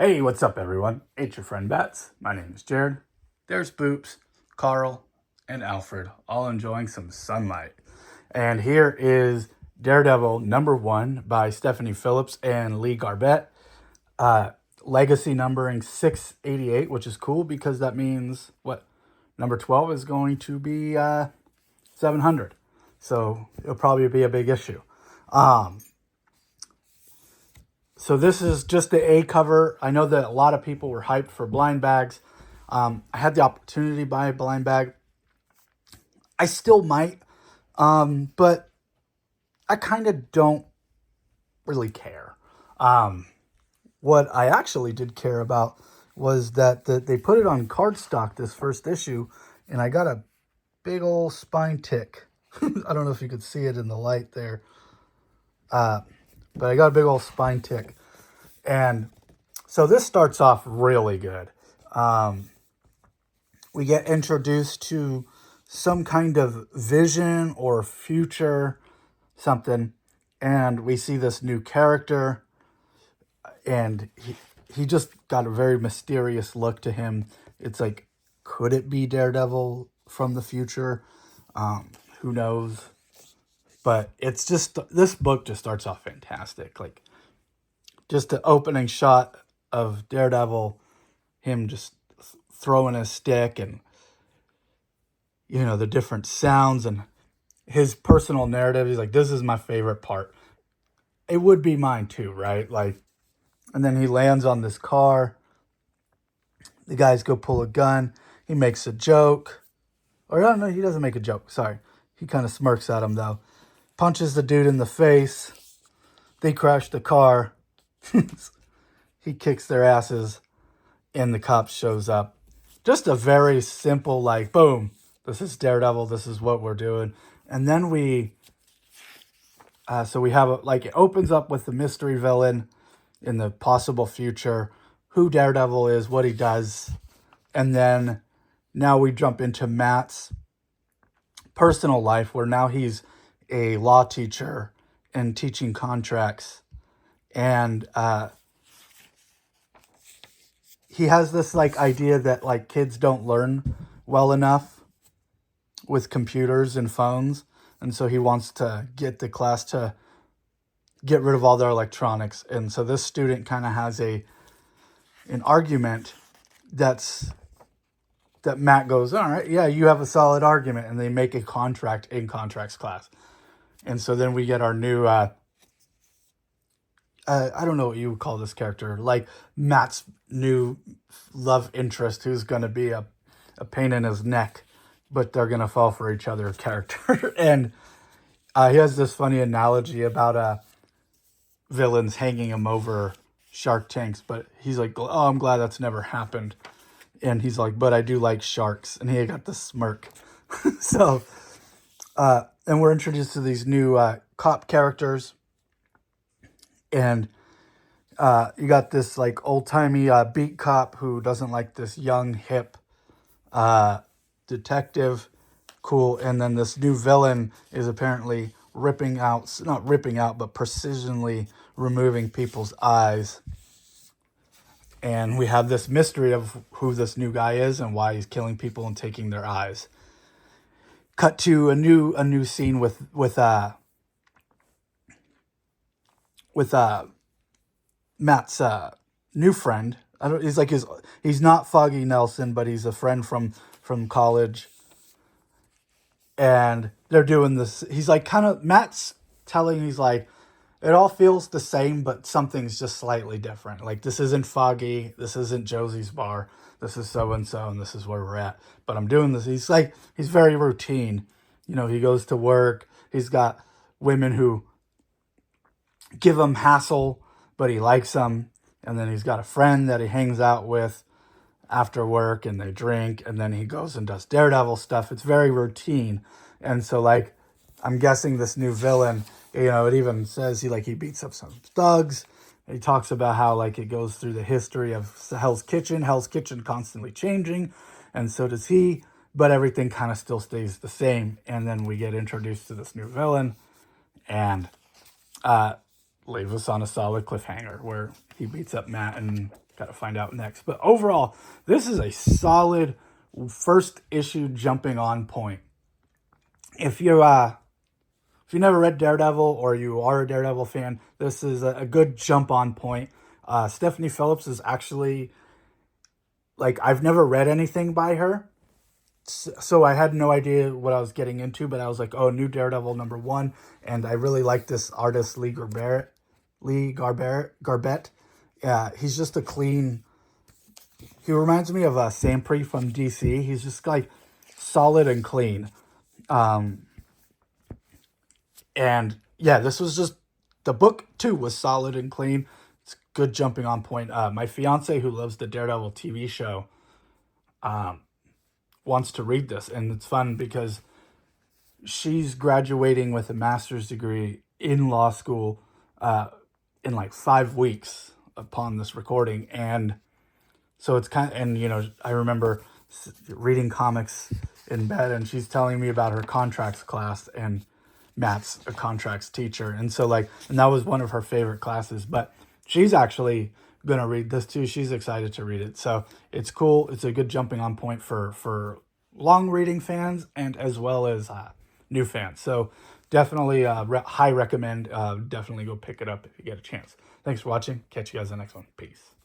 Hey, what's up, everyone? It's your friend Bats. My name is Jared. There's Boops, Carl, and Alfred, all enjoying some sunlight. And here is Daredevil #1 by Stephanie Phillips and Lee Garbett. Legacy numbering 688, which is cool because that means what? Number 12 is going to be 700. So it'll probably be a big issue. So this is just the A cover. I know that a lot of people were hyped for blind bags. I had the opportunity to buy a blind bag. I still might, but I kind of don't really care. What I actually did care about was that they put it on cardstock, this first issue, and I got a big old spine tick. I don't know if you could see it in the light there. But I got a big old spine tick. And so this starts off really good. We get introduced to some kind of vision or future something. And we see this new character. And he just got a very mysterious look to him. It's like, could it be Daredevil from the future? Who knows? But it's just, this book just starts off fantastic. Like, just the opening shot of Daredevil, him just throwing his stick and, you know, the different sounds and his personal narrative. He's like, this is my favorite part. It would be mine too, right? Like, and then he lands on this car. The guys go pull a gun. He makes a joke. Or no, he doesn't make a joke. Sorry. He kind of smirks at him though. Punches the dude in the face. They crash the car. He kicks their asses and the cop shows up. Just a very simple, like, boom, this is Daredevil, this is what we're doing. And then we have it opens up with the mystery villain in the possible future, who Daredevil is, what he does. And then now we jump into Matt's personal life, where now he's a law teacher and teaching contracts. And he has this like idea that like kids don't learn well enough with computers and phones. And so he wants to get the class to get rid of all their electronics. And so this student kind of has an argument that Matt goes, all right, yeah, you have a solid argument. And they make a contract in contracts class. And so then we get our new, I don't know what you would call this character, like Matt's new love interest, who's going to be a pain in his neck, but they're going to fall for each other character. And he has this funny analogy about villains hanging him over shark tanks, but he's like, oh, I'm glad that's never happened. And he's like, but I do like sharks. And he got the smirk. So, and we're introduced to these new cop characters. And you got this like old-timey beat cop who doesn't like this young, hip detective. Cool. And then this new villain is apparently not ripping out, but precisionally removing people's eyes. And we have this mystery of who this new guy is and why he's killing people and taking their eyes. Cut to a new scene with Matt's new friend. He's not Foggy Nelson, but he's a friend from college. And they're doing this. He's like Matt's telling, he's like, it all feels the same, but something's just slightly different. Like, this isn't Foggy. This isn't Josie's bar. This is so-and-so, and this is where we're at. But I'm doing this. He's very routine. You know, he goes to work. He's got women who give him hassle, but he likes them. And then he's got a friend that he hangs out with after work, and they drink, and then he goes and does Daredevil stuff. It's very routine. And so, like, I'm guessing this new villain, you know, it even says he beats up some thugs. He talks about how, like, it goes through the history of Hell's Kitchen constantly changing, and so does he, but everything kind of still stays the same. And then we get introduced to this new villain, and leave us on a solid cliffhanger where he beats up Matt and got to find out next. But overall, this is a solid first issue jumping on point. If you never read Daredevil or you are a Daredevil fan, this is a good jump on point. Stephanie Phillips is actually, like, I've never read anything by her, so I had no idea what I was getting into, but I was like, oh, new Daredevil #1, and I really like this artist, Garbett. He's just a clean, he reminds me of Sampri from DC. He's just like solid and clean. And yeah, this was just, the book too was solid and clean. It's good jumping on point. My fiance, who loves the Daredevil TV show, wants to read this, and it's fun because she's graduating with a master's degree in law school in like 5 weeks upon this recording. And so it's kind of, and you know, I remember reading comics in bed, and she's telling me about her contracts class, and Matt's a contracts teacher, and so like, and that was one of her favorite classes. But she's actually gonna read this too. She's excited to read it, so it's cool. It's a good jumping on point for long reading fans and as well as new fans. So definitely high recommend. Definitely go pick it up if you get a chance. Thanks for watching. Catch you guys in the next one. Peace.